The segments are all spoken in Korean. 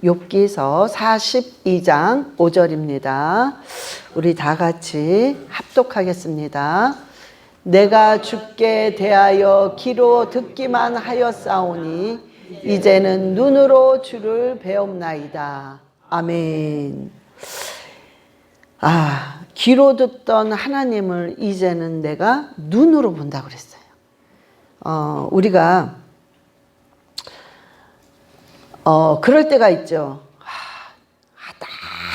욥기서 42장 5절입니다. 우리 다 같이 합독하겠습니다. 내가 주께 대하여 귀로 듣기만 하였사오니 이제는 눈으로 주를 배움나이다. 아멘. 귀로 듣던 하나님을 이제는 내가 눈으로 본다고 그랬어요. 우리가 그럴 때가 있죠.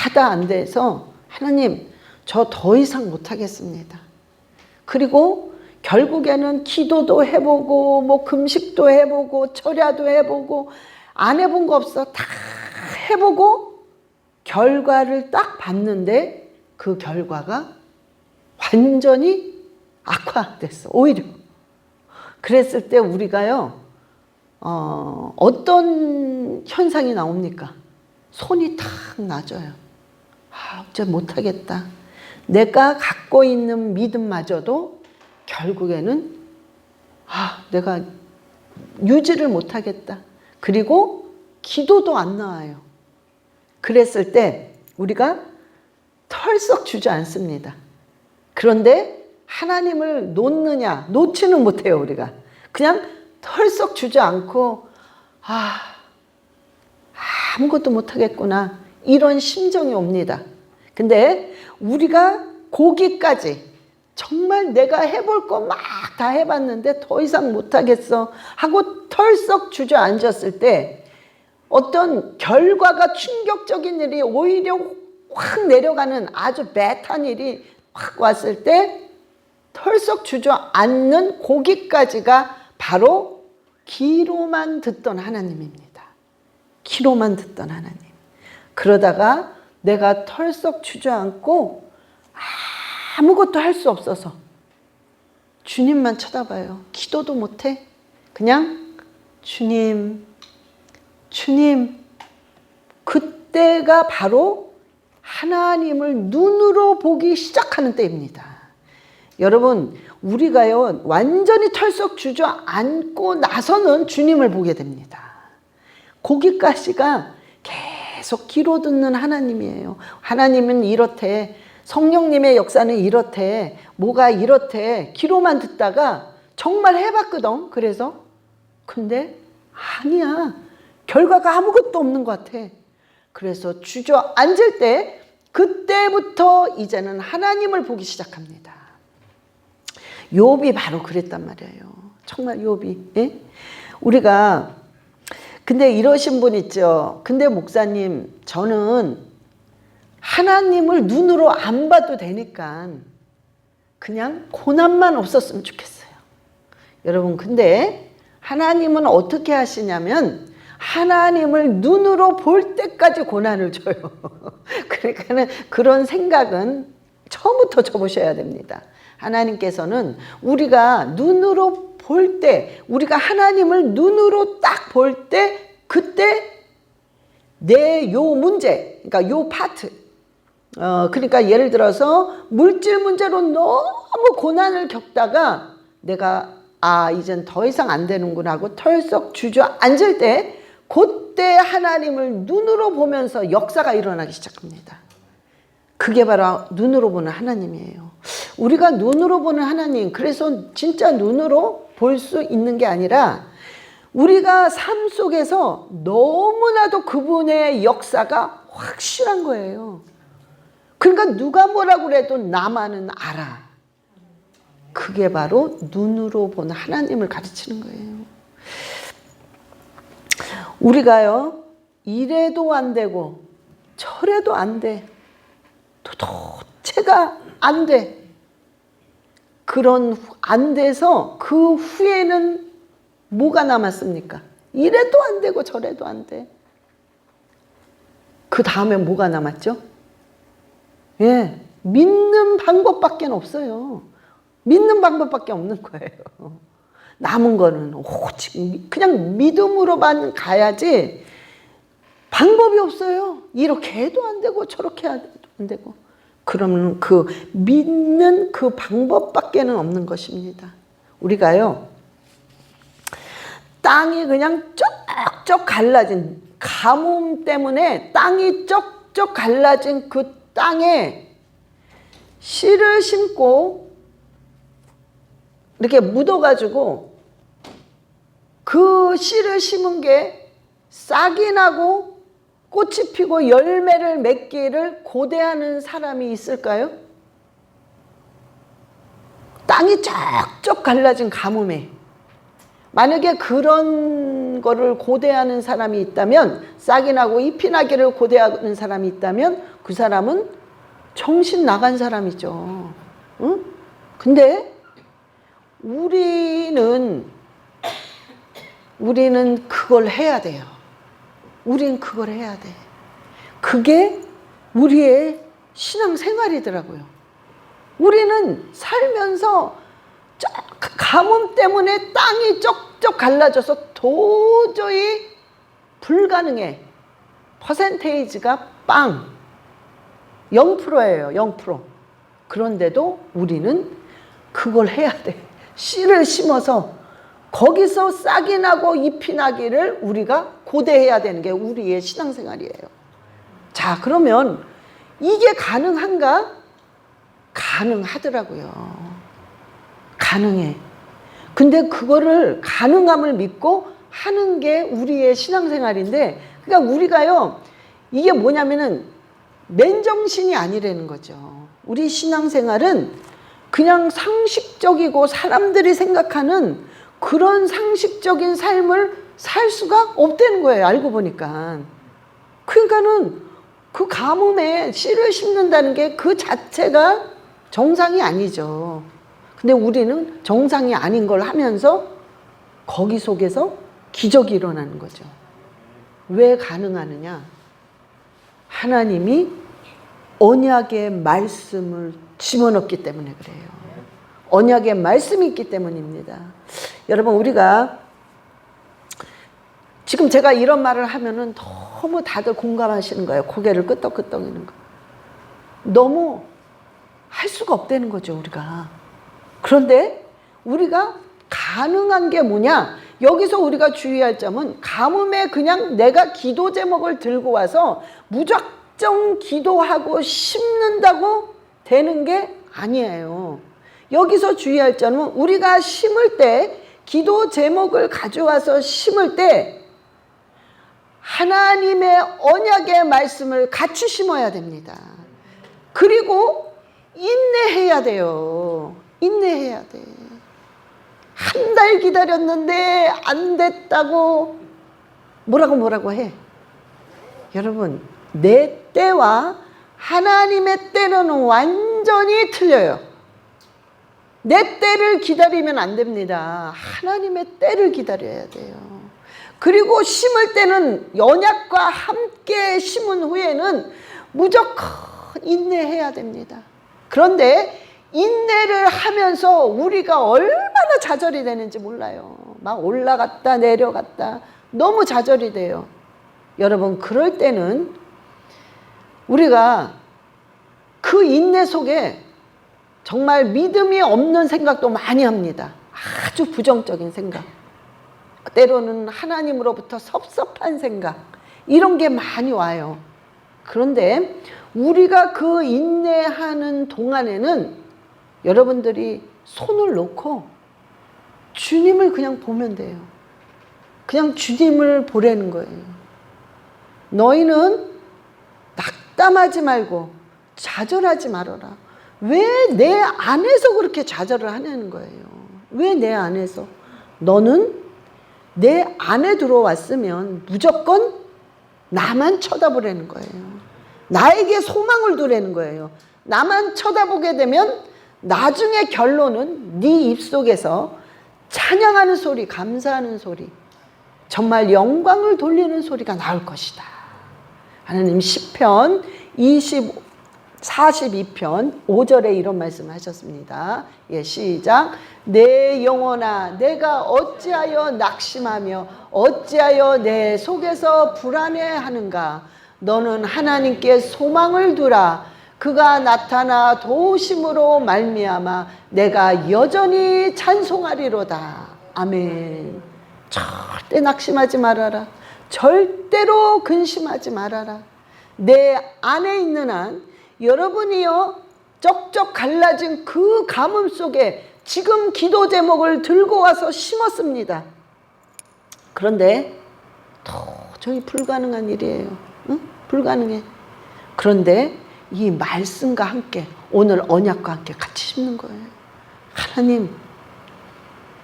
하다 안 돼서 하나님 저 더 이상 못하겠습니다. 그리고 결국에는 기도도 해보고 뭐 금식도 해보고 철야도 해보고 안 해본 거 없어. 다 해보고 결과를 딱 봤는데 그 결과가 완전히 악화됐어. 오히려. 그랬을 때 우리가요. 어떤 현상이 나옵니까? 손이 탁 낮아요. 어째 못하겠다. 내가 갖고 있는 믿음마저도 결국에는 내가 유지를 못하겠다. 그리고 기도도 안 나와요. 그랬을 때 우리가 털썩 주저앉습니다. 그런데 하나님을 놓지는 못해요. 우리가 그냥 털썩 주저앉고 아무것도 못하겠구나 이런 심정이 옵니다. 근데 우리가 거기까지 정말 내가 해볼 거 막 다 해봤는데 더 이상 못하겠어 하고 털썩 주저앉았을 때 어떤 결과가 충격적인 일이 오히려 확 내려가는 아주 배탄 일이 확 왔을 때 털썩 주저앉는 거기까지가 바로 귀로만 듣던 하나님입니다. 귀로만 듣던 하나님. 그러다가 내가 털썩 주저앉고 아무것도 할 수 없어서 주님만 쳐다봐요. 기도도 못해. 그냥 주님. 그때가 바로 하나님을 눈으로 보기 시작하는 때입니다. 여러분, 우리가요 완전히 털썩 주저앉고 나서는 주님을 보게 됩니다. 거기까지가 계속 귀로 듣는 하나님이에요. 하나님은 이렇대, 성령님의 역사는 이렇대, 뭐가 이렇대 귀로만 듣다가 정말 해봤거든. 그래서 근데 아니야, 결과가 아무것도 없는 것 같아. 그래서 주저앉을 때 그때부터 이제는 하나님을 보기 시작합니다. 욥이 바로 그랬단 말이에요. 정말 욥이. 예? 우리가 근데 이러신 분 있죠. 근데 목사님 저는 하나님을 눈으로 안 봐도 되니까 그냥 고난만 없었으면 좋겠어요. 여러분 근데 하나님은 어떻게 하시냐면 하나님을 눈으로 볼 때까지 고난을 줘요. 그러니까는 그런 생각은 처음부터 줘보셔야 됩니다. 하나님께서는 우리가 눈으로 볼 때, 우리가 하나님을 눈으로 딱 볼 때, 그때 내 요 문제, 그러니까 요 파트, 그러니까 예를 들어서 물질 문제로 너무 고난을 겪다가 내가 이젠 더 이상 안 되는구나 하고 털썩 주저앉을 때 그때 하나님을 눈으로 보면서 역사가 일어나기 시작합니다. 그게 바로 눈으로 보는 하나님이에요. 우리가 눈으로 보는 하나님, 그래서 진짜 눈으로 볼 수 있는 게 아니라 우리가 삶 속에서 너무나도 그분의 역사가 확실한 거예요. 그러니까 누가 뭐라고 그래도 나만은 알아. 그게 바로 눈으로 보는 하나님을 가르치는 거예요. 우리가요 이래도 안 되고 저래도 안 돼. 도대체가 안 돼. 그런 안 돼서 그 후에는 뭐가 남았습니까? 이래도 안 되고 저래도 안 돼. 그 다음에 뭐가 남았죠? 믿는 방법밖에 없어요. 믿는 방법밖에 없는 거예요. 남은 거는 오직 그냥 믿음으로만 가야지 방법이 없어요. 이렇게 해도 안 되고 저렇게 해도 안 되고. 그러면 그 믿는 그 방법밖에는 없는 것입니다. 우리가요 땅이 그냥 쩍쩍 갈라진 가뭄 때문에 땅이 쩍쩍 갈라진 그 땅에 씨를 심고 이렇게 묻어가지고 그 씨를 심은 게 싹이 나고 꽃이 피고 열매를 맺기를 고대하는 사람이 있을까요? 땅이 쩍쩍 갈라진 가뭄에 만약에 그런 거를 고대하는 사람이 있다면, 싹이 나고 잎이 나기를 고대하는 사람이 있다면 그 사람은 정신 나간 사람이죠. 응? 근데 우리는 그걸 해야 돼요. 우린 그걸 해야 돼. 그게 우리의 신앙생활이더라고요. 우리는 살면서 가뭄 때문에 땅이 쩍쩍 갈라져서 도저히 불가능해. 퍼센테이지가 0%예요. 0%. 그런데도 우리는 그걸 해야 돼. 씨를 심어서 거기서 싹이 나고 잎이 나기를 우리가 고대해야 되는 게 우리의 신앙생활이에요. 자, 그러면 이게 가능한가? 가능하더라고요. 가능해. 근데 그거를 가능함을 믿고 하는 게 우리의 신앙생활인데, 그러니까 우리가요, 이게 뭐냐면은 맨정신이 아니라는 거죠. 우리 신앙생활은 그냥 상식적이고 사람들이 생각하는 그런 상식적인 삶을 살 수가 없다는 거예요. 알고 보니까. 그러니까는 그 가뭄에 씨를 심는다는 게 그 자체가 정상이 아니죠. 근데 우리는 정상이 아닌 걸 하면서 거기 속에서 기적이 일어나는 거죠. 왜 가능하느냐? 하나님이 언약의 말씀을 집어넣기 때문에 그래요. 언약의 말씀이 있기 때문입니다. 여러분, 우리가 지금 제가 이런 말을 하면은 너무 다들 공감하시는 거예요. 고개를 끄덕끄덕이는 거. 너무 할 수가 없다는 거죠, 우리가. 그런데 우리가 가능한 게 뭐냐? 여기서 우리가 주의할 점은 가뭄에 그냥 내가 기도 제목을 들고 와서 무작정 기도하고 심는다고 되는 게 아니에요. 여기서 주의할 점은 우리가 심을 때, 기도 제목을 가져와서 심을 때 하나님의 언약의 말씀을 같이 심어야 됩니다. 그리고 인내해야 돼요. 인내해야 돼. 한 달 기다렸는데 안 됐다고 뭐라고 해. 여러분, 내 때와 하나님의 때는 완전히 틀려요. 내 때를 기다리면 안 됩니다. 하나님의 때를 기다려야 돼요. 그리고 심을 때는 언약과 함께 심은 후에는 무조건 인내해야 됩니다. 그런데 인내를 하면서 우리가 얼마나 좌절이 되는지 몰라요. 막 올라갔다 내려갔다 너무 좌절이 돼요. 여러분, 그럴 때는 우리가 그 인내 속에 정말 믿음이 없는 생각도 많이 합니다. 아주 부정적인 생각. 때로는 하나님으로부터 섭섭한 생각. 이런 게 많이 와요. 그런데 우리가 그 인내하는 동안에는 여러분들이 손을 놓고 주님을 그냥 보면 돼요. 그냥 주님을 보라는 거예요. 너희는 낙담하지 말고 좌절하지 말아라. 왜 내 안에서 그렇게 좌절을 하냐는 거예요. 왜 내 안에서? 너는 내 안에 들어왔으면 무조건 나만 쳐다보라는 거예요. 나에게 소망을 두라는 거예요. 나만 쳐다보게 되면 나중에 결론은 네 입속에서 찬양하는 소리, 감사하는 소리, 정말 영광을 돌리는 소리가 나올 것이다. 하나님 시편 42편 5절에 이런 말씀을 하셨습니다. 예, 시작. 내 영혼아, 내가 어찌하여 낙심하며 어찌하여 내 속에서 불안해하는가? 너는 하나님께 소망을 두라. 그가 나타나 도우심으로 말미암아 내가 여전히 찬송하리로다. 아멘. 절대 낙심하지 말아라. 절대로 근심하지 말아라. 내 안에 있는 한 여러분이요 쩍쩍 갈라진 그 가뭄 속에 지금 기도 제목을 들고 와서 심었습니다. 그런데 도저히 불가능한 일이에요. 응? 불가능해. 그런데 이 말씀과 함께 오늘 언약과 함께 같이 심는 거예요. 하나님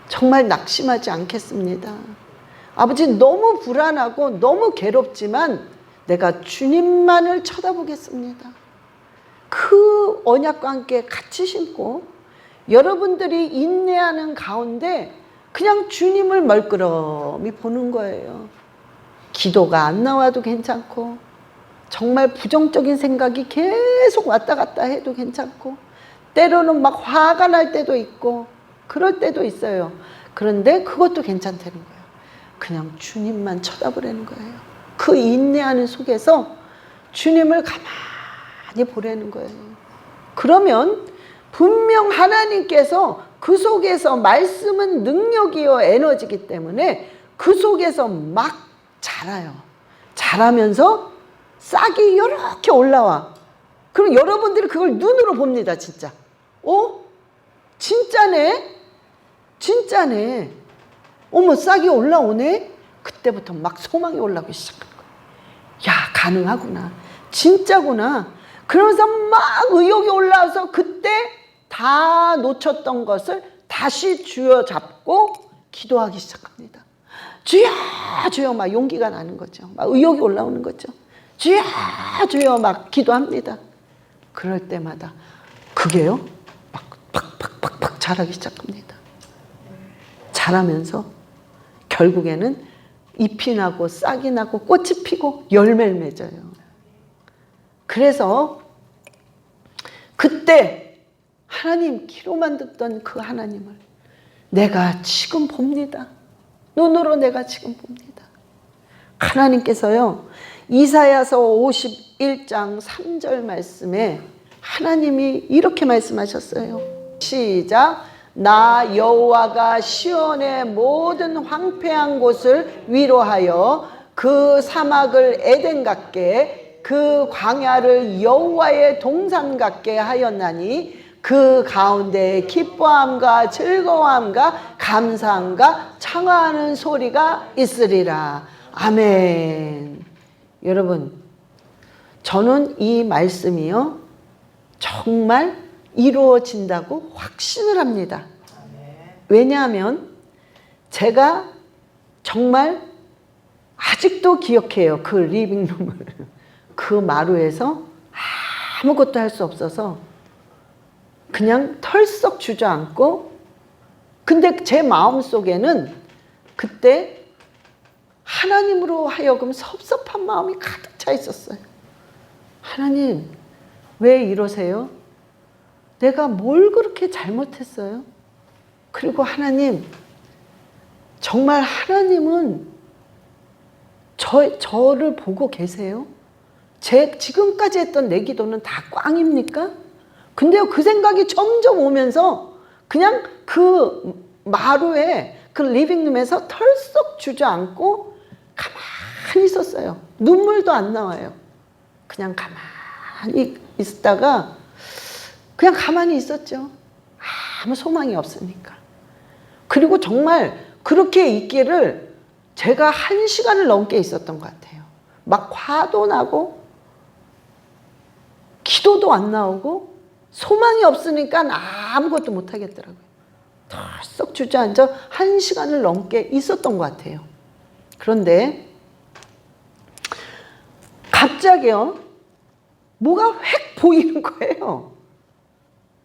정말 낙심하지 않겠습니다. 아버지 너무 불안하고 너무 괴롭지만 내가 주님만을 쳐다보겠습니다. 그 언약과 함께 같이 심고 여러분들이 인내하는 가운데 그냥 주님을 멀끄러미 보는 거예요. 기도가 안 나와도 괜찮고 정말 부정적인 생각이 계속 왔다 갔다 해도 괜찮고 때로는 막 화가 날 때도 있고 그럴 때도 있어요. 그런데 그것도 괜찮다는 거예요. 그냥 주님만 쳐다보라는 거예요. 그 인내하는 속에서 주님을 가만히 보라는 거예요. 그러면 분명 하나님께서 그 속에서 말씀은 능력이요 에너지이기 때문에 그 속에서 막 자라요. 자라면서 싹이 이렇게 올라와. 그럼 여러분들이 그걸 눈으로 봅니다. 진짜. 진짜네? 진짜네. 어머 싹이 올라오네? 그때부터 막 소망이 올라오기 시작한 거예요. 야 가능하구나. 진짜구나. 그러면서 막 의욕이 올라와서 그때 다 놓쳤던 것을 다시 쥐어잡고 기도하기 시작합니다. 주여 주여 막 용기가 나는 거죠. 막 의욕이 올라오는 거죠. 주여 주여 막 기도합니다. 그럴 때마다 그게요 막 팍팍팍팍 자라기 시작합니다. 자라면서 결국에는 잎이 나고 싹이 나고 꽃이 피고 열매를 맺어요. 그래서 그때 하나님 귀로만 듣던 그 하나님을 내가 지금 봅니다. 눈으로 내가 지금 봅니다. 하나님께서요 이사야서 51장 3절 말씀에 하나님이 이렇게 말씀하셨어요. 시작. 나 여호와가 시온의 모든 황폐한 곳을 위로하여 그 사막을 에덴 같게 그 광야를 여호와의 동산 같게 하였나니 그 가운데 기뻐함과 즐거움과 감사함과 창화하는 소리가 있으리라. 아멘. 여러분 저는 이 말씀이요 정말 이루어진다고 확신을 합니다. 왜냐하면 제가 정말 아직도 기억해요. 그 리빙룸을. 그 마루에서 아무것도 할 수 없어서 그냥 털썩 주저앉고 근데 제 마음속에는 그때 하나님으로 하여금 섭섭한 마음이 가득 차 있었어요. 하나님 왜 이러세요? 내가 뭘 그렇게 잘못했어요? 그리고 하나님 정말 하나님은 저를 보고 계세요? 제 지금까지 했던 내 기도는 다 꽝입니까? 근데요 그 생각이 점점 오면서 그냥 그 마루에 그 리빙룸에서 털썩 주저앉고 가만히 있었어요. 눈물도 안 나와요. 그냥 가만히 있다가 그냥 가만히 있었죠. 아무 소망이 없으니까. 그리고 정말 그렇게 있기를 제가 1시간을 넘게 있었던 것 같아요. 막 화도 나고 기도도 안 나오고 소망이 없으니까 아무것도 못 하겠더라고요. 털썩 주저앉아 1시간을 넘게 있었던 것 같아요. 그런데 갑자기요 뭐가 획 보이는 거예요.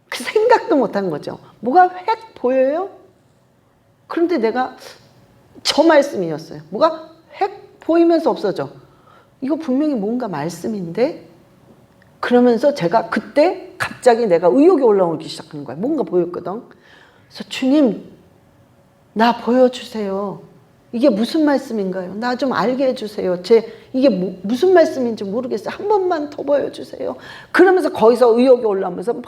그 생각도 못한 거죠. 뭐가 획 보여요? 그런데 내가 저 말씀이었어요. 뭐가 획 보이면서 없어져. 이거 분명히 뭔가 말씀인데? 그러면서 제가 그때 갑자기 내가 의욕이 올라오기 시작하는 거예요. 뭔가 보였거든. 그래서 주님 나 보여주세요. 이게 무슨 말씀인가요? 나 좀 알게 해주세요. 이게 무슨 말씀인지 모르겠어요. 한 번만 더 보여주세요. 그러면서 거기서 의욕이 올라오면서 막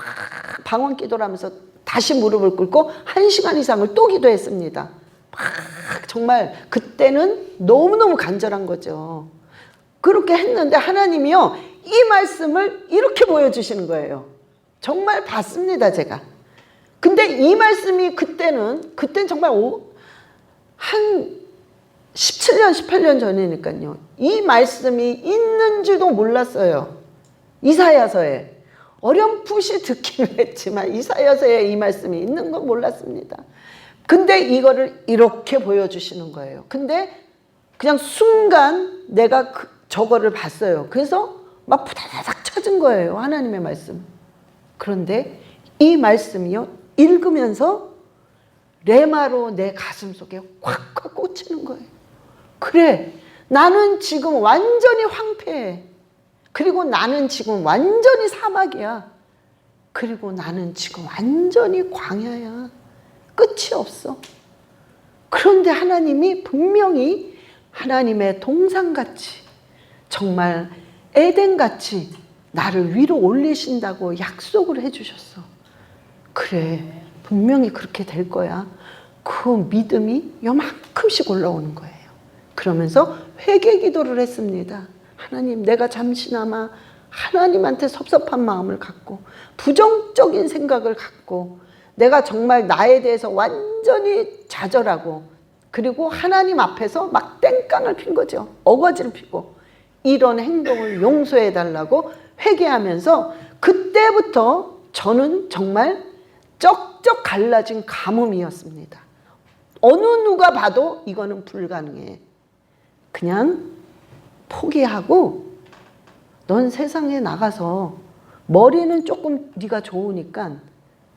방언 기도를 하면서 다시 무릎을 꿇고 1시간 이상을 또 기도했습니다. 막 정말 그때는 너무너무 간절한 거죠. 그렇게 했는데 하나님이요, 이 말씀을 이렇게 보여주시는 거예요. 정말 봤습니다, 제가. 근데 이 말씀이 그때는 정말 한 17년, 18년 전이니까요. 이 말씀이 있는지도 몰랐어요. 이사야서에. 어렴풋이 듣기는 했지만 이사야서에 이 말씀이 있는 건 몰랐습니다. 근데 이거를 이렇게 보여주시는 거예요. 근데 그냥 순간 내가 저거를 봤어요. 그래서 막 부다다닥 찾은 거예요. 하나님의 말씀. 그런데 이 말씀이요, 읽으면서 레마로 내 가슴 속에 확확 꽂히는 거예요. 그래, 나는 지금 완전히 황폐해. 그리고 나는 지금 완전히 사막이야. 그리고 나는 지금 완전히 광야야. 끝이 없어. 그런데 하나님이 분명히 하나님의 동산같이, 정말 에덴같이 나를 위로 올리신다고 약속을 해주셨어. 그래, 분명히 그렇게 될 거야. 그 믿음이 요만큼씩 올라오는 거예요. 그러면서 회개 기도를 했습니다. 하나님, 내가 잠시나마 하나님한테 섭섭한 마음을 갖고 부정적인 생각을 갖고 내가 정말 나에 대해서 완전히 좌절하고, 그리고 하나님 앞에서 막 땡깡을 핀 거죠. 어거지를 피고, 이런 행동을 용서해 달라고 회개하면서 그때부터 저는 정말 쩍쩍 갈라진 가뭄이었습니다. 어느 누가 봐도 이거는 불가능해. 그냥 포기하고 넌 세상에 나가서 머리는 조금 네가 좋으니까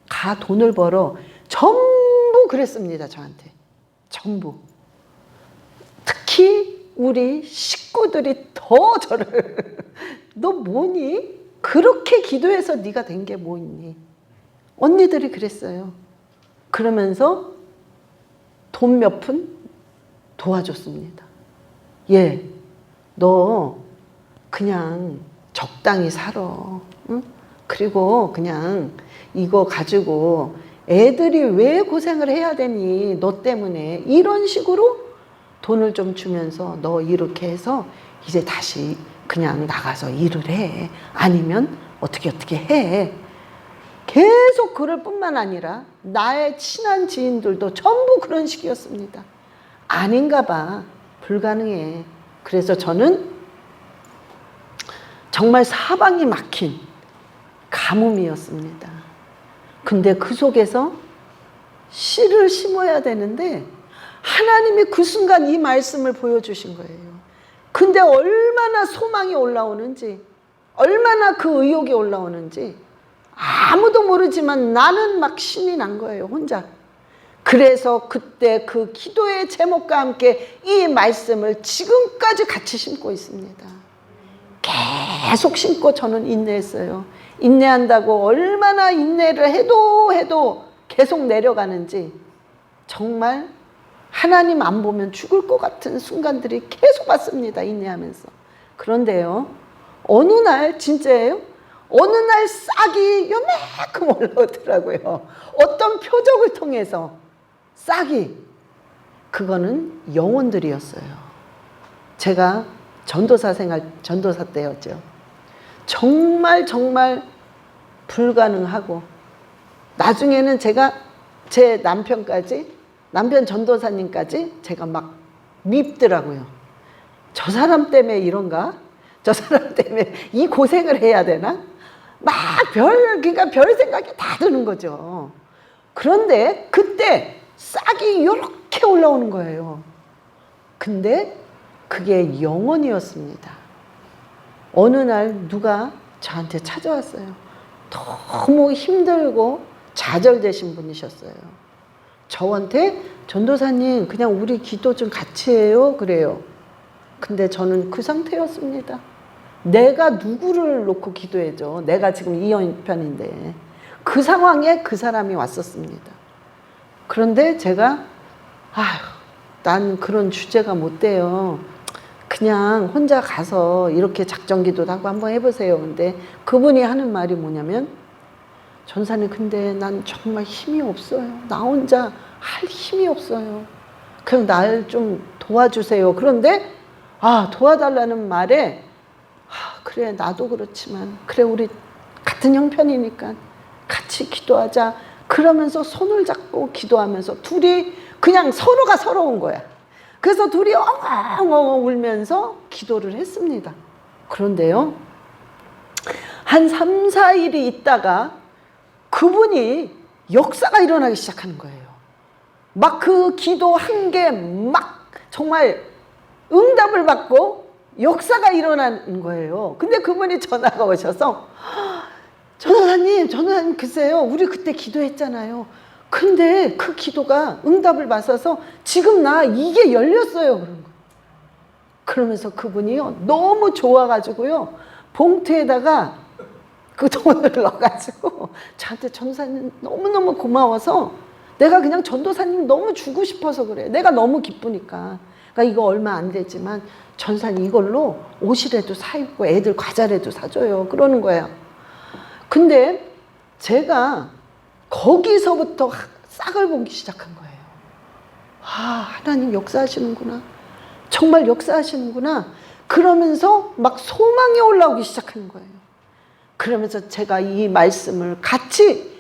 가, 돈을 벌어. 전부 그랬습니다, 저한테. 전부. 특히 우리 식구들이 더 저를 너 뭐니? 그렇게 기도해서 네가 된 게 뭐 있니? 언니들이 그랬어요. 그러면서 돈 몇 푼 도와줬습니다. 예, 너 그냥 적당히 살아. 응? 그리고 그냥 이거 가지고 애들이 왜 고생을 해야 되니? 너 때문에. 이런 식으로 돈을 좀 주면서 너 이렇게 해서 이제 다시 그냥 나가서 일을 해. 아니면 어떻게 해. 계속 그럴 뿐만 아니라 나의 친한 지인들도 전부 그런 식이었습니다. 아닌가 봐. 불가능해. 그래서 저는 정말 사방이 막힌 가뭄이었습니다. 근데 그 속에서 씨를 심어야 되는데 하나님이 그 순간 이 말씀을 보여주신 거예요. 근데 얼마나 소망이 올라오는지, 얼마나 그 의욕이 올라오는지 아무도 모르지만 나는 막 신이 난 거예요, 혼자. 그래서 그때 그 기도의 제목과 함께 이 말씀을 지금까지 같이 심고 있습니다. 계속 심고 저는 인내했어요. 인내한다고 얼마나 인내를 해도 계속 내려가는지, 정말 하나님 안 보면 죽을 것 같은 순간들이 계속 왔습니다, 인내하면서. 그런데요, 어느 날, 진짜예요, 어느 날 싹이 요만큼 올라오더라고요. 어떤 표적을 통해서 싹이. 그거는 영혼들이었어요. 제가 전도사 때였죠. 정말 불가능하고, 나중에는 제가 제 남편 전도사님까지 제가 막 밉더라고요. 저 사람 때문에 이런가? 저 사람 때문에 이 고생을 해야 되나? 그러니까 별 생각이 다 드는 거죠. 그런데 그때 싹이 이렇게 올라오는 거예요. 근데 그게 영혼이었습니다. 어느 날 누가 저한테 찾아왔어요. 너무 힘들고 좌절되신 분이셨어요. 저한테 전도사님, 그냥 우리 기도 좀 같이 해요. 그래요. 근데 저는 그 상태였습니다. 내가 누구를 놓고 기도해줘. 내가 지금 이 형편인데. 그 상황에 그 사람이 왔었습니다. 그런데 제가 난 그런 주제가 못 돼요. 그냥 혼자 가서 이렇게 작정기도도 하고 한번 해보세요. 근데 그분이 하는 말이 뭐냐면, 전사님, 근데 난 정말 힘이 없어요. 나 혼자 할 힘이 없어요. 그럼 날 좀 도와주세요. 그런데 도와달라는 말에 그래 나도 그렇지만 그래 우리 같은 형편이니까 같이 기도하자. 그러면서 손을 잡고 기도하면서 둘이 그냥 서로가 서러운 거야. 그래서 둘이 엉엉엉 울면서 기도를 했습니다. 그런데요, 한 3, 4일이 있다가 그분이 역사가 일어나기 시작하는 거예요. 막 그 기도한 게 막 정말 응답을 받고 역사가 일어나는 거예요. 근데 그분이 전화가 오셔서 전도사님 글쎄요 우리 그때 기도했잖아요. 근데 그 기도가 응답을 받아서 지금 나 이게 열렸어요. 그런 거. 그러면서 그분이요 너무 좋아가지고요 봉투에다가 그 돈을 넣어가지고 저한테 전도사님 너무너무 고마워서 내가 그냥 전도사님 너무 주고 싶어서 그래. 내가 너무 기쁘니까. 그러니까 이거 얼마 안 되지만 전도사님 이걸로 옷이라도 사입고 애들 과자라도 사줘요. 그러는 거예요. 근데 제가 거기서부터 싹을 보기 시작한 거예요. 하나님 역사하시는구나. 정말 역사하시는구나. 그러면서 막 소망이 올라오기 시작하는 거예요. 그러면서 제가 이 말씀을 같이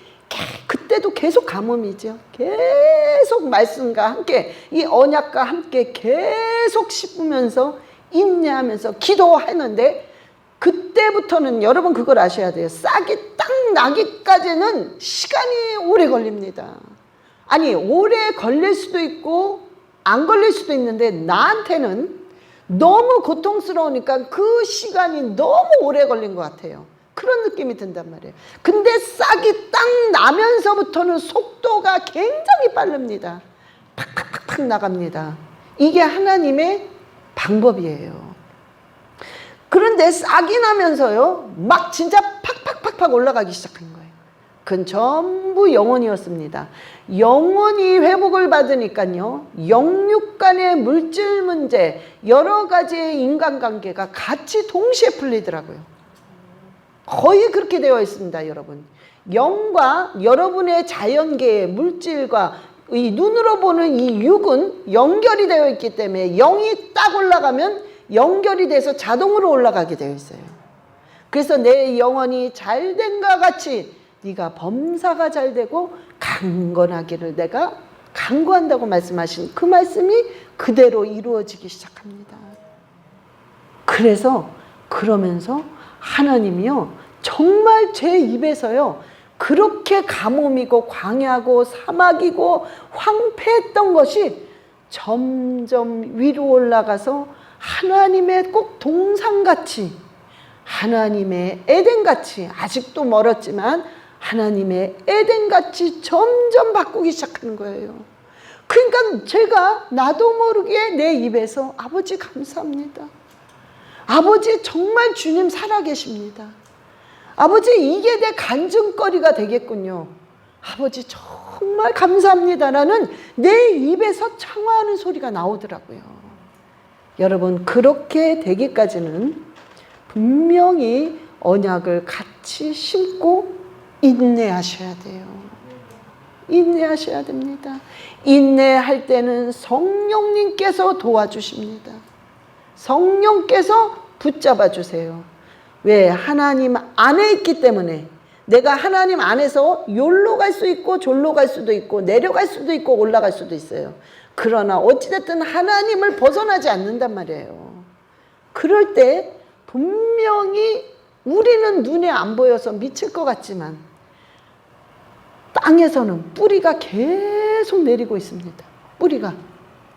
그때도 계속 가뭄이죠. 계속 말씀과 함께 이 언약과 함께 계속 씹으면서 인내하면서 기도하는데 그때부터는 여러분 그걸 아셔야 돼요. 싹이 딱 나기까지는 시간이 오래 걸립니다. 아니 오래 걸릴 수도 있고 안 걸릴 수도 있는데 나한테는 너무 고통스러우니까 그 시간이 너무 오래 걸린 것 같아요. 그런 느낌이 든단 말이에요. 근데 싹이 딱 나면서부터는 속도가 굉장히 빠릅니다. 팍팍팍팍 나갑니다. 이게 하나님의 방법이에요. 그런데 싹이 나면서요 막 진짜 팍팍팍팍 올라가기 시작한 거예요. 그건 전부 영혼이었습니다. 영혼이 회복을 받으니까요 영육 간의 물질 문제 여러 가지의 인간관계가 같이 동시에 풀리더라고요. 거의 그렇게 되어 있습니다. 여러분 영과 여러분의 자연계의 물질과 이 눈으로 보는 이 육은 연결이 되어 있기 때문에 영이 딱 올라가면 연결이 돼서 자동으로 올라가게 되어 있어요. 그래서 내 영혼이 잘된과 같이 네가 범사가 잘되고 강건하기를 내가 강구한다고 말씀하신 그 말씀이 그대로 이루어지기 시작합니다. 그래서 그러면서 하나님이요 정말 제 입에서요 그렇게 가뭄이고 광야고 사막이고 황폐했던 것이 점점 위로 올라가서 하나님의 꼭 동산같이 하나님의 에덴같이 아직도 멀었지만 하나님의 에덴같이 점점 바꾸기 시작하는 거예요. 그러니까 제가 나도 모르게 내 입에서 아버지 감사합니다. 아버지 정말 주님 살아계십니다. 아버지 이게 내 간증거리가 되겠군요. 아버지 정말 감사합니다라는 내 입에서 창화하는 소리가 나오더라고요. 여러분 그렇게 되기까지는 분명히 언약을 같이 심고 인내하셔야 돼요. 인내하셔야 됩니다. 인내할 때는 성령님께서 도와주십니다. 성령께서 붙잡아 주세요. 왜? 하나님 안에 있기 때문에. 내가 하나님 안에서 요로 갈 수 있고 졸로 갈 수도 있고 내려갈 수도 있고 올라갈 수도 있어요. 그러나 어찌됐든 하나님을 벗어나지 않는단 말이에요. 그럴 때 분명히 우리는 눈에 안 보여서 미칠 것 같지만 땅에서는 뿌리가 계속 내리고 있습니다. 뿌리가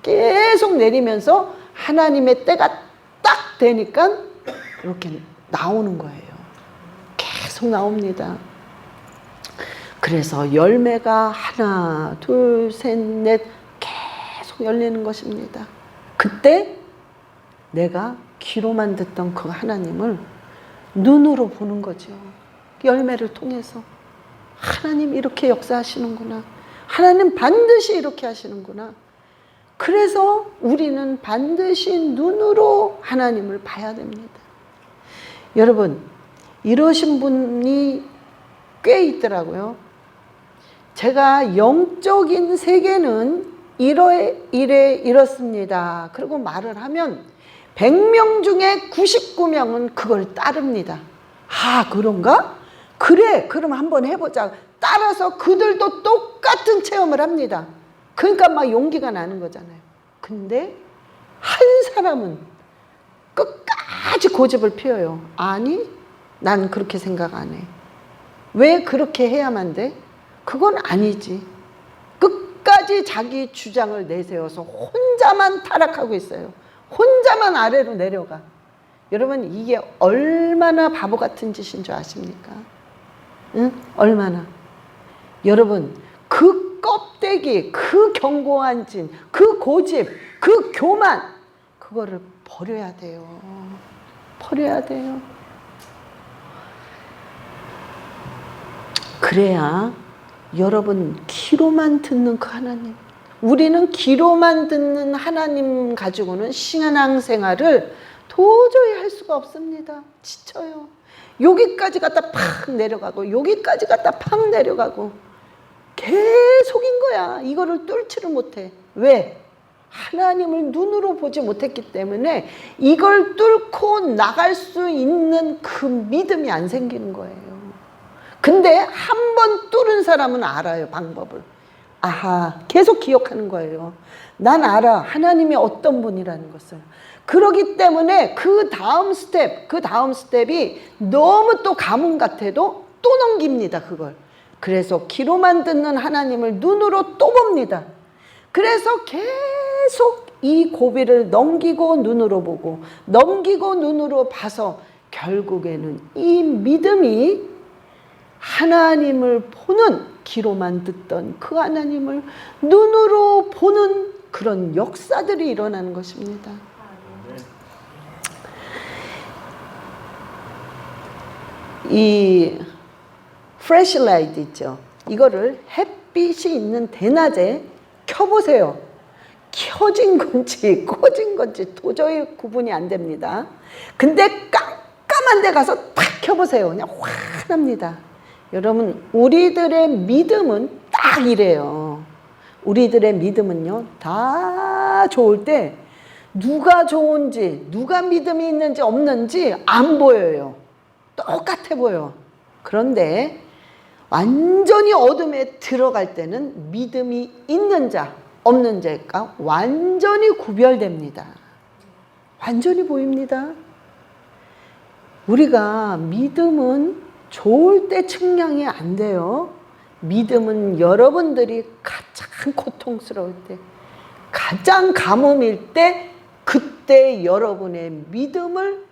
계속 내리면서 하나님의 때가 딱 되니까 이렇게 나오는 거예요. 계속 나옵니다. 그래서 열매가 하나, 둘, 셋, 넷 계속 열리는 것입니다. 그때 내가 귀로만 듣던 그 하나님을 눈으로 보는 거죠. 열매를 통해서 하나님 이렇게 역사하시는구나. 하나님 반드시 이렇게 하시는구나. 그래서 우리는 반드시 눈으로 하나님을 봐야 됩니다. 여러분 이러신 분이 꽤 있더라고요. 제가 영적인 세계는 이래 이렇습니다. 그리고 말을 하면 100명 중에 99명은 그걸 따릅니다. 아, 그런가? 그래, 그럼 한번 해보자. 따라서 그들도 똑같은 체험을 합니다. 그러니까 막 용기가 나는 거잖아요. 근데 한 사람은 끝까지 고집을 피워요. 아니, 난 그렇게 생각 안 해. 왜 그렇게 해야만 돼? 그건 아니지. 끝까지 자기 주장을 내세워서 혼자만 타락하고 있어요. 혼자만 아래로 내려가. 여러분, 이게 얼마나 바보 같은 짓인 줄 아십니까? 응? 얼마나. 여러분, 그 껍데기, 그 견고한 진, 그 고집, 그 교만, 그거를 버려야 돼요. 버려야 돼요. 그래야 여러분 귀로만 듣는 그 하나님, 우리는 귀로만 듣는 하나님 가지고는 신앙생활을 도저히 할 수가 없습니다. 지쳐요. 여기까지 갔다 팍 내려가고 여기까지 갔다 팍 내려가고 계속인 거야. 이거를 뚫지를 못해. 왜? 하나님을 눈으로 보지 못했기 때문에 이걸 뚫고 나갈 수 있는 그 믿음이 안 생기는 거예요. 근데 한 번 뚫은 사람은 알아요, 방법을. 아하, 계속 기억하는 거예요. 난 알아, 하나님이 어떤 분이라는 것을. 그러기 때문에 그 다음 스텝이 너무 또 가뭄 같아도 또 넘깁니다, 그걸. 그래서 귀로만 듣는 하나님을 눈으로 또 봅니다. 그래서 계속 이 고비를 넘기고 눈으로 보고 넘기고 눈으로 봐서 결국에는 이 믿음이 하나님을 보는, 귀로만 듣던 그 하나님을 눈으로 보는 그런 역사들이 일어나는 것입니다. 이 플래시라이트 있죠. 이거를 햇빛이 있는 대낮에 켜보세요. 켜진 건지 꺼진 건지 도저히 구분이 안 됩니다. 근데 깜깜한 데 가서 탁 켜보세요. 그냥 환합니다. 여러분, 우리들의 믿음은 딱 이래요. 우리들의 믿음은요, 다 좋을 때 누가 좋은지, 누가 믿음이 있는지 없는지 안 보여요. 똑같아 보여. 그런데 완전히 어둠에 들어갈 때는 믿음이 있는 자, 없는 자가 완전히 구별됩니다. 완전히 보입니다. 우리가 믿음은 좋을 때 측량이 안 돼요. 믿음은 여러분들이 가장 고통스러울 때, 가장 가뭄일 때, 그때 여러분의 믿음을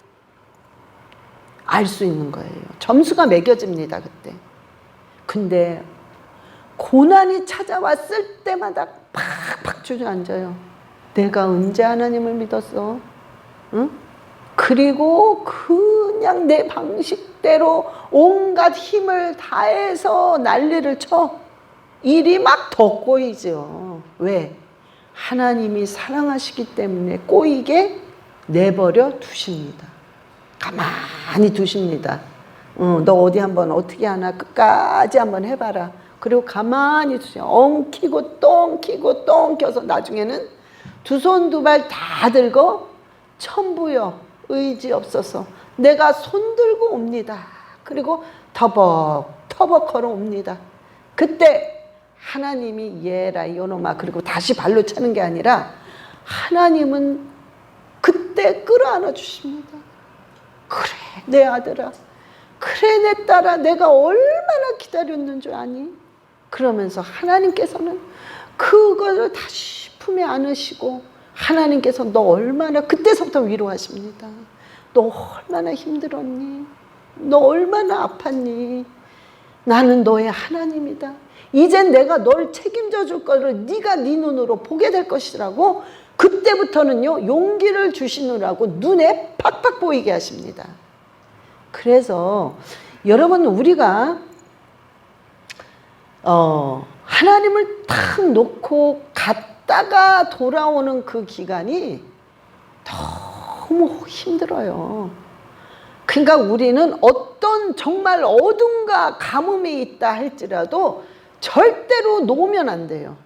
알 수 있는 거예요. 점수가 매겨집니다, 그때. 근데 고난이 찾아왔을 때마다 팍팍 주저앉아요. 내가 언제 하나님을 믿었어? 응? 그리고 그냥 내 방식대로 온갖 힘을 다해서 난리를 쳐. 일이 막 더 꼬이죠. 왜? 하나님이 사랑하시기 때문에 꼬이게 내버려 두십니다. 가만히 두십니다. 너 어디 한번 어떻게 하나 끝까지 한번 해봐라. 그리고 가만히 두세요. 엉키고 또 엉키고 또 엉켜서 나중에는 두 손 두 발 다 들고 천부여 의지 없어서 내가 손 들고 옵니다. 그리고 터벅터벅 걸어옵니다. 그때 하나님이 예라 요놈아 그리고 다시 발로 차는 게 아니라 하나님은 그때 끌어안아 주십니다. 그래 내 아들아, 그래 내 딸아, 내가 얼마나 기다렸는 줄 아니? 그러면서 하나님께서는 그거를 다시 품에 안으시고 하나님께서 너 얼마나, 그때서부터 위로하십니다. 너 얼마나 힘들었니? 너 얼마나 아팠니? 나는 너의 하나님이다. 이젠 내가 널 책임져 줄 거를 네가 네 눈으로 보게 될 것이라고 그때부터는요 용기를 주시느라고 눈에 팍팍 보이게 하십니다. 그래서 여러분 우리가 하나님을 탁 놓고 갔다가 돌아오는 그 기간이 너무 힘들어요. 그러니까 우리는 어떤 정말 어둠과 가뭄이 있다 할지라도 절대로 놓으면 안 돼요.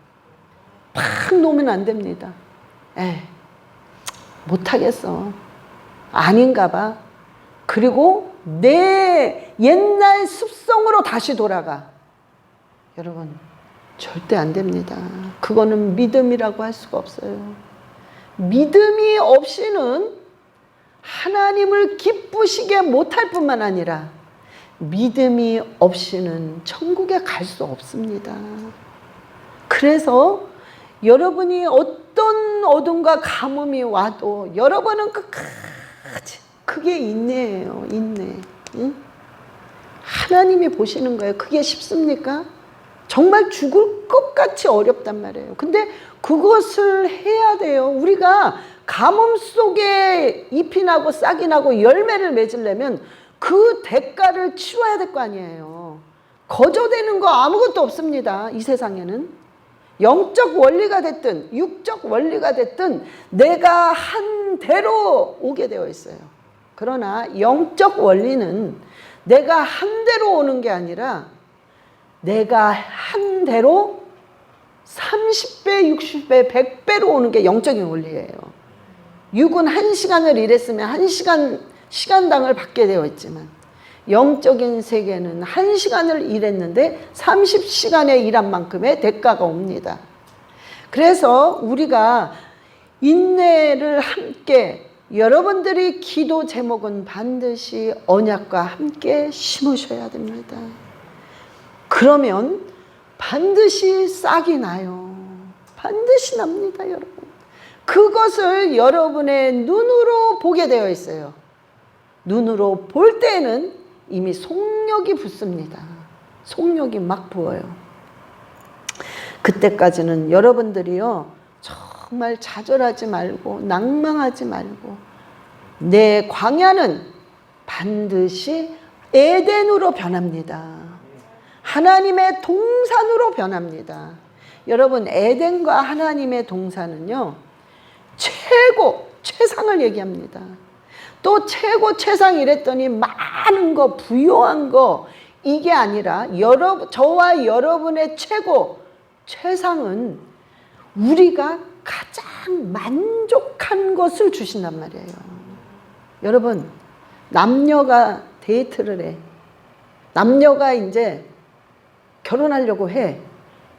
팍 놓으면 안 됩니다. 못하겠어. 아닌가 봐. 그리고 내 옛날 습성으로 다시 돌아가. 여러분, 절대 안 됩니다. 그거는 믿음이라고 할 수가 없어요. 믿음이 없이는 하나님을 기쁘시게 못할 뿐만 아니라 믿음이 없이는 천국에 갈 수 없습니다. 그래서 여러분이 어떤 어둠과 가뭄이 와도 여러분은 끝까지, 그게 인내예요. 인내. 응? 하나님이 보시는 거예요. 그게 쉽습니까? 정말 죽을 것 같이 어렵단 말이에요. 근데 그것을 해야 돼요. 우리가 가뭄 속에 잎이 나고 싹이 나고 열매를 맺으려면 그 대가를 치러야 될 거 아니에요. 거저되는 거 아무것도 없습니다. 이 세상에는. 영적 원리가 됐든 육적 원리가 됐든 내가 한 대로 오게 되어 있어요. 그러나 영적 원리는 내가 한 대로 오는 게 아니라 내가 한 대로 30배, 60배, 100배로 오는 게 영적인 원리예요. 육은 1시간을 일했으면 1시간, 시간당을 받게 되어 있지만 영적인 세계는 1시간을 일했는데 30시간의 일한 만큼의 대가가 옵니다. 그래서 우리가 인내를 함께, 여러분들이 기도 제목은 반드시 언약과 함께 심으셔야 됩니다. 그러면 반드시 싹이 나요. 반드시 납니다, 여러분. 그것을 여러분의 눈으로 보게 되어 있어요. 눈으로 볼 때는 이미 속력이 붙습니다. 속력이 막 부어요. 그때까지는 여러분들이요, 정말 좌절하지 말고 낭망하지 말고 내 광야는 반드시 에덴으로 변합니다. 하나님의 동산으로 변합니다. 여러분, 에덴과 하나님의 동산은요, 최상을 얘기합니다. 또 최고 최상 이랬더니 많은 거, 부요한 거, 이게 아니라 저와 여러분의 최상은 우리가 가장 만족한 것을 주신단 말이에요. 여러분, 남녀가 데이트를 해. 남녀가 이제 결혼하려고 해.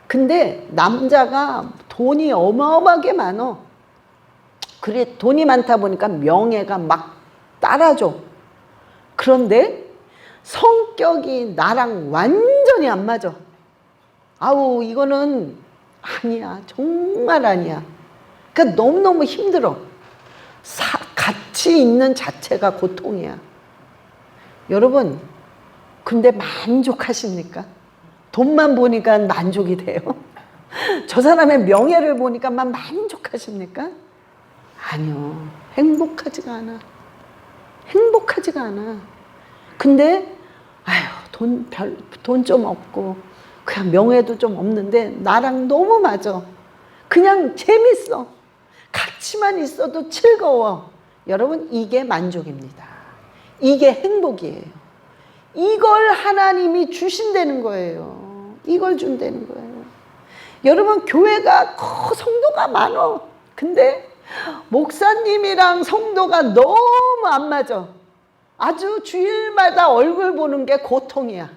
근데 남자가 돈이 어마어마하게 많어. 그래, 돈이 많다 보니까 명예가 막 따라줘. 그런데 성격이 나랑 완전히 안 맞아. 아우, 이거는 아니야. 정말 아니야. 그러니까 너무너무 힘들어. 같이 있는 자체가 고통이야. 여러분, 근데 만족하십니까? 돈만 보니까 만족이 돼요? 저 사람의 명예를 보니까 만족하십니까? 아니요. 행복하지가 않아. 행복하지가 않아. 근데 돈 좀 없고 그냥 명예도 좀 없는데 나랑 너무 맞아. 그냥 재밌어. 같이만 있어도 즐거워. 여러분, 이게 만족입니다. 이게 행복이에요. 이걸 하나님이 주신다는 거예요. 이걸 준다는 거예요. 여러분, 교회가 성도가 많어. 근데 목사님이랑 성도가 너무 안 맞아. 아주 주일마다 얼굴 보는 게 고통이야.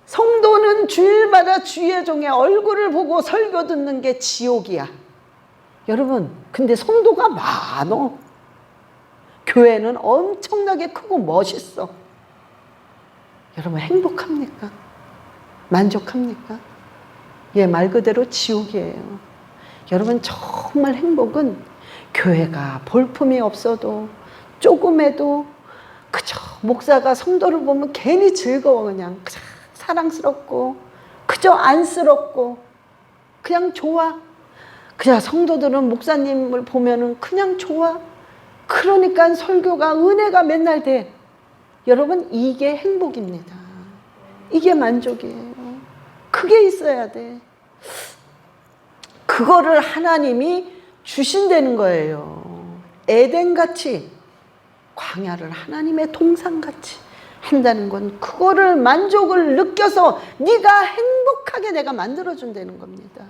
성도는 주일마다 주의 종의 얼굴을 보고 설교 듣는 게 지옥이야. 여러분, 근데 성도가 많어. 교회는 엄청나게 크고 멋있어. 여러분, 행복합니까? 만족합니까? 예, 말 그대로 지옥이에요. 여러분, 정말 행복은 교회가 볼품이 없어도 조금해도 그저 목사가 성도를 보면 괜히 즐거워. 그냥 그저 사랑스럽고 그저 안쓰럽고 그냥 좋아. 그냥 성도들은 목사님을 보면은 그냥 좋아. 그러니까 설교가 은혜가 맨날 돼. 여러분, 이게 행복입니다. 이게 만족이에요. 그게 있어야 돼. 그거를 하나님이 주신다는 거예요. 에덴같이 광야를 하나님의 동산같이 한다는 건 그거를 만족을 느껴서 네가 행복하게 내가 만들어준다는 겁니다.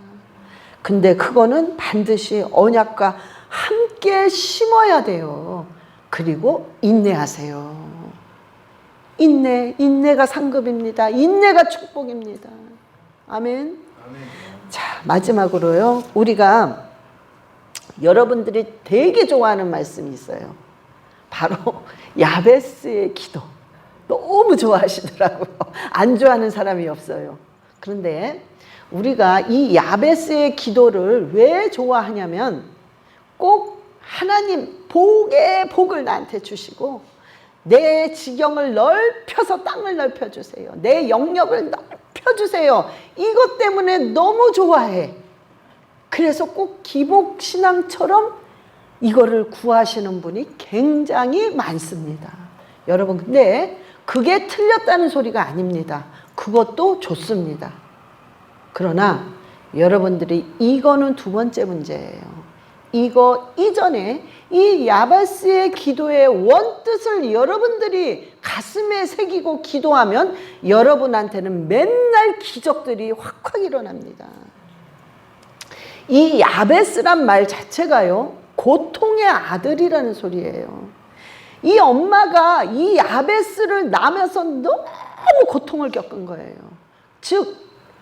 근데 그거는 반드시 언약과 함께 심어야 돼요. 그리고 인내하세요. 인내가 상급입니다. 인내가 축복입니다. 아멘. 자, 마지막으로요. 우리가 여러분들이 되게 좋아하는 말씀이 있어요. 바로 야베스의 기도. 너무 좋아하시더라고요. 안 좋아하는 사람이 없어요. 그런데 우리가 이 야베스의 기도를 왜 좋아하냐면 꼭 하나님 복의 복을 나한테 주시고 내 지경을 넓혀서 땅을 넓혀주세요. 내 영역을 넓혀주세요. 이것 때문에 너무 좋아해. 그래서 꼭 기복신앙처럼 이거를 구하시는 분이 굉장히 많습니다. 여러분, 근데 그게 틀렸다는 소리가 아닙니다. 그것도 좋습니다. 그러나 여러분들이 이거는 두 번째 문제예요. 이거 이전에 이 야베스의 기도의 원뜻을 여러분들이 가슴에 새기고 기도하면 여러분한테는 맨날 기적들이 확확 일어납니다. 이 야베스란 말 자체가요, 고통의 아들이라는 소리예요. 이 엄마가 이 야베스를 낳으면서 너무 고통을 겪은 거예요. 즉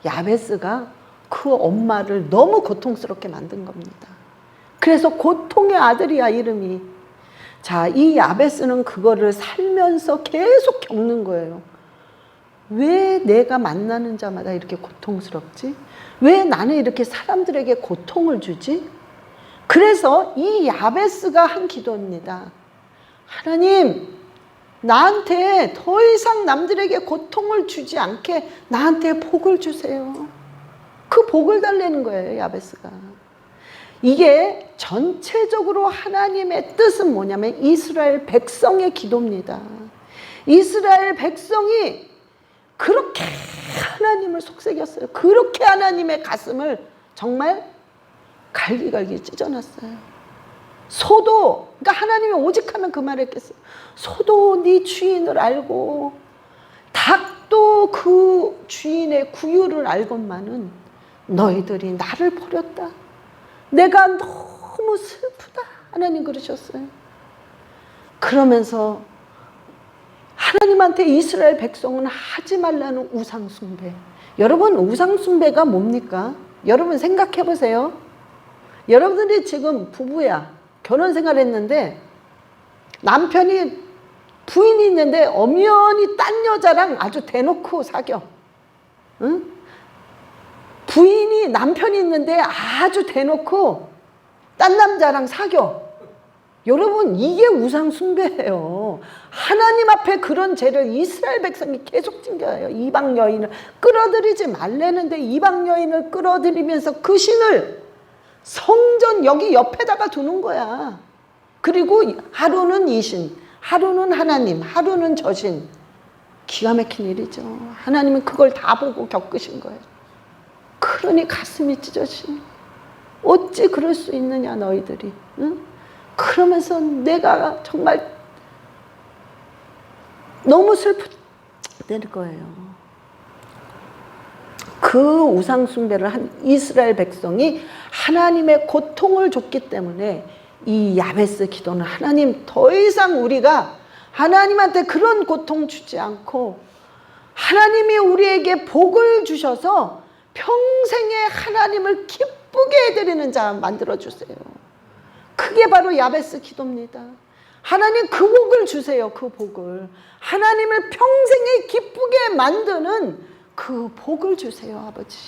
야베스가 그 엄마를 너무 고통스럽게 만든 겁니다. 그래서 고통의 아들이야, 이름이. 자, 이 야베스는 그거를 살면서 계속 겪는 거예요. 왜 내가 만나는 자마다 이렇게 고통스럽지? 왜 나는 이렇게 사람들에게 고통을 주지? 그래서 이 야베스가 한 기도입니다. 하나님, 나한테 더 이상 남들에게 고통을 주지 않게 나한테 복을 주세요. 그 복을 달라는 거예요, 야베스가. 이게 전체적으로 하나님의 뜻은 뭐냐면 이스라엘 백성의 기도입니다. 이스라엘 백성이 그렇게 하나님을 속삭였어요. 그렇게 하나님의 가슴을 정말 갈기갈기 찢어놨어요. 소도, 그러니까 하나님이 오직 하면 그 말을 했겠어요. 소도 네 주인을 알고 닭도 그 주인의 구유를 알건만은 너희들이 나를 버렸다. 내가 너무 슬프다. 하나님 그러셨어요. 그러면서 하나님한테 이스라엘 백성은 하지 말라는 우상숭배. 여러분, 우상숭배가 뭡니까? 여러분 생각해 보세요. 여러분들이 지금 부부야. 결혼 생활했는데 남편이 부인이 있는데 엄연히 딴 여자랑 아주 대놓고 사겨. 응? 부인이 남편이 있는데 아주 대놓고 딴 남자랑 사겨. 여러분, 이게 우상숭배예요. 하나님 앞에 그런 죄를 이스라엘 백성이 계속 징겨요. 이방 여인을 끌어들이지 말라는데 이방 여인을 끌어들이면서 그 신을 성전 여기 옆에다가 두는 거야. 그리고 하루는 이 신, 하루는 하나님, 하루는 저 신. 기가 막힌 일이죠. 하나님은 그걸 다 보고 겪으신 거예요. 그러니 가슴이 찢어지네. 어찌 그럴 수 있느냐 너희들이. 응? 그러면서 내가 정말 너무 슬프될 거예요. 그 우상숭배를 한 이스라엘 백성이 하나님의 고통을 줬기 때문에 이 야베스 기도는 하나님 더 이상 우리가 하나님한테 그런 고통 주지 않고 하나님이 우리에게 복을 주셔서 평생에 하나님을 기쁘게 해드리는 자 만들어주세요. 그게 바로 야베스 기도입니다. 하나님 그 복을 주세요. 그 복을. 하나님을 평생에 기쁘게 만드는 그 복을 주세요, 아버지.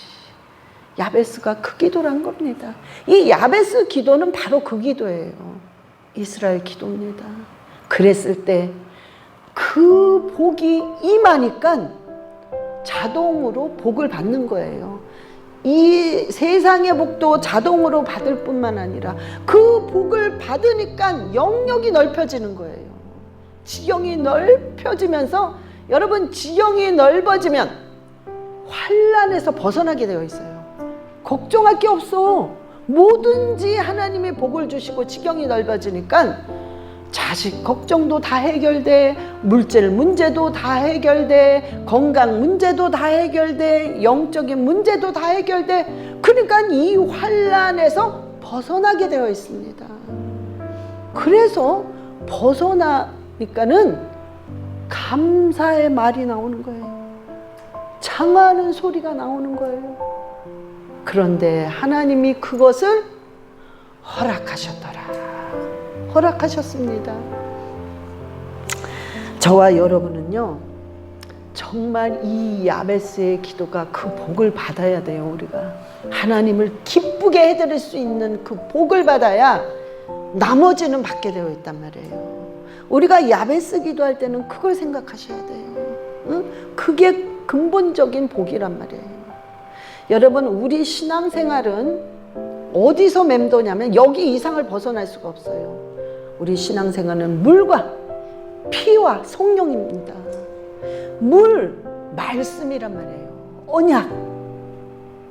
야베스가 그 기도를 한 겁니다. 이 야베스 기도는 바로 그 기도예요. 이스라엘 기도입니다. 그랬을 때 그 복이 임하니까 자동으로 복을 받는 거예요. 이 세상의 복도 자동으로 받을 뿐만 아니라 그 복을 받으니까 영역이 넓혀지는 거예요. 지경이 넓혀지면서 여러분, 지경이 넓어지면 환난에서 벗어나게 되어 있어요. 걱정할 게 없어. 뭐든지 하나님이 복을 주시고 지경이 넓어지니까 자식 걱정도 다 해결돼, 물질 문제도 다 해결돼, 건강 문제도 다 해결돼, 영적인 문제도 다 해결돼. 그러니까 이 환난에서 벗어나게 되어 있습니다. 그래서 벗어나니까는 감사의 말이 나오는 거예요. 장하는 소리가 나오는 거예요. 그런데 하나님이 그것을 허락하셨습니다. 저와 여러분은요, 정말 이 야베스의 기도가 그 복을 받아야 돼요. 우리가 하나님을 기쁘게 해드릴 수 있는 그 복을 받아야 나머지는 받게 되어 있단 말이에요. 우리가 야베스 기도할 때는 그걸 생각하셔야 돼요. 응? 그게 근본적인 복이란 말이에요. 여러분, 우리 신앙생활은 어디서 맴도냐면 여기 이상을 벗어날 수가 없어요. 우리 신앙생활은 물과 피와 성령입니다. 물, 말씀이란 말이에요. 언약.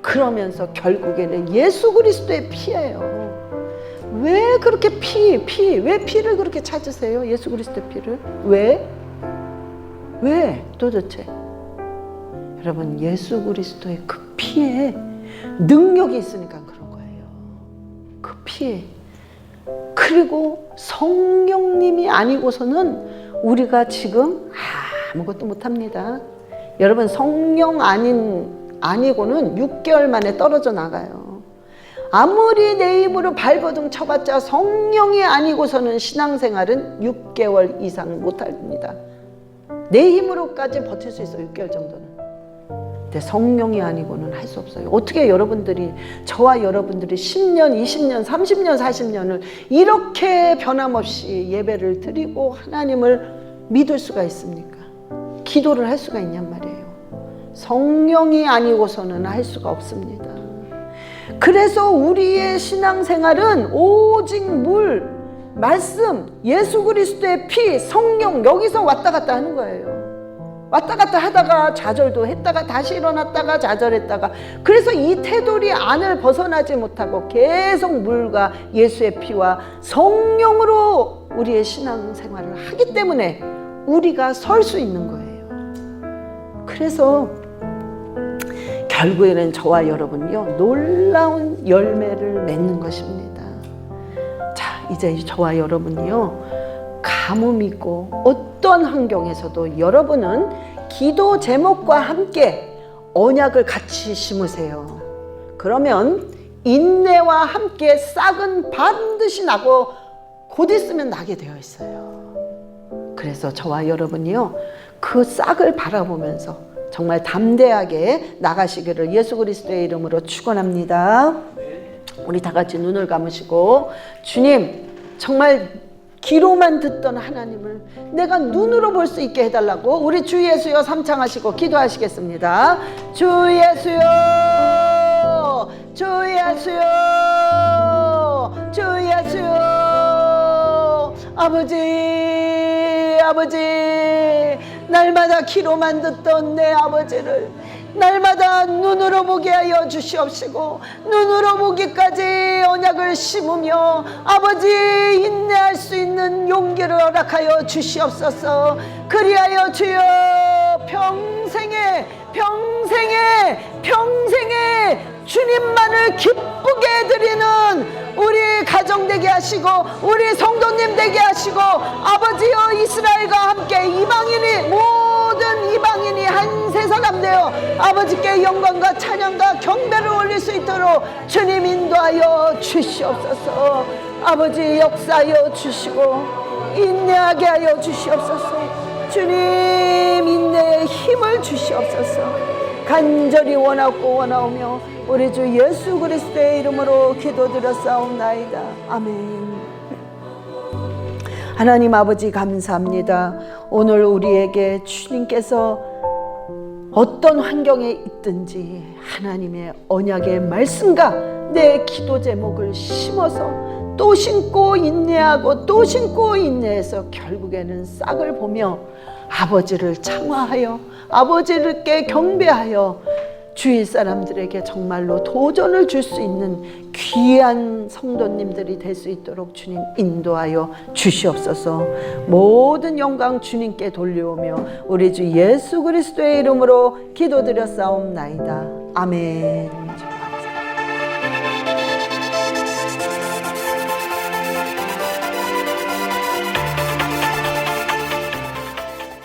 그러면서 결국에는 예수 그리스도의 피예요. 왜 그렇게 왜 피를 그렇게 찾으세요? 예수 그리스도의 피를? 왜 도대체? 여러분, 예수 그리스도의 그 피에 능력이 있으니까 그런 거예요. 그 피에. 그리고 성령님이 아니고서는 우리가 지금 아무것도 못합니다. 여러분, 성령 아니고는 6개월 만에 떨어져 나가요. 아무리 내 힘으로 발버둥 쳐봤자 성령이 아니고서는 신앙생활은 6개월 이상 못합니다. 내 힘으로까지 버틸 수 있어요. 6개월 정도는. 근데 성령이 아니고는 할 수 없어요. 어떻게 저와 여러분들이 10년, 20년, 30년, 40년을 이렇게 변함없이 예배를 드리고 하나님을 믿을 수가 있습니까? 기도를 할 수가 있냔 말이에요. 성령이 아니고서는 할 수가 없습니다. 그래서 우리의 신앙생활은 오직 물, 말씀, 예수 그리스도의 피, 성령, 여기서 왔다 갔다 하는 거예요. 왔다 갔다 하다가 좌절도 했다가 다시 일어났다가 좌절했다가, 그래서 이 테두리 안을 벗어나지 못하고 계속 물과 예수의 피와 성령으로 우리의 신앙생활을 하기 때문에 우리가 설 수 있는 거예요. 그래서 결국에는 저와 여러분이요, 놀라운 열매를 맺는 것입니다. 자, 이제 저와 여러분이요, 가뭄 있고 어떤 환경에서도 여러분은 기도 제목과 함께 언약을 같이 심으세요. 그러면 인내와 함께 싹은 반드시 나고 곧 있으면 나게 되어 있어요. 그래서 저와 여러분이요, 그 싹을 바라보면서 정말 담대하게 나가시기를 예수 그리스도의 이름으로 축원합니다. 우리 다 같이 눈을 감으시고, 주님, 정말 귀로만 듣던 하나님을 내가 눈으로 볼 수 있게 해달라고 우리 주 예수여 삼창하시고 기도하시겠습니다. 주 예수여, 주 예수여, 주 예수여. 아버지, 날마다 귀로만 듣던 내 아버지를 날마다 눈으로 보게 하여 주시옵시고, 눈으로 보기까지 언약을 심으며 아버지 인내할 수 있는 용기를 허락하여 주시옵소서. 그리하여 주여 평생에 주님만을 기쁘게 드리는 우리 가정 되게 하시고 우리 성도님 되게 하시고, 아버지여 이스라엘과 함께 모든 이방인이 한 세 사람 되어 아버지께 영광과 찬양과 경배를 올릴 수 있도록 주님 인도하여 주시옵소서. 아버지 역사하여 주시고 인내하게 하여 주시옵소서. 주님 인내의 힘을 주시옵소서. 간절히 원하오며 우리 주 예수 그리스도의 이름으로 기도드렸사옵나이다. 아멘. 하나님 아버지 감사합니다. 오늘 우리에게 주님께서 어떤 환경에 있든지 하나님의 언약의 말씀과 내 기도 제목을 심어서 또 심고 인내하고 또 심고 인내해서 결국에는 싹을 보며 아버지를 찬양하여 아버지께 경배하여 주위 사람들에게 정말로 도전을 줄 수 있는 귀한 성도님들이 될 수 있도록 주님 인도하여 주시옵소서. 모든 영광 주님께 돌려오며 우리 주 예수 그리스도의 이름으로 기도드렸사옵나이다. 아멘.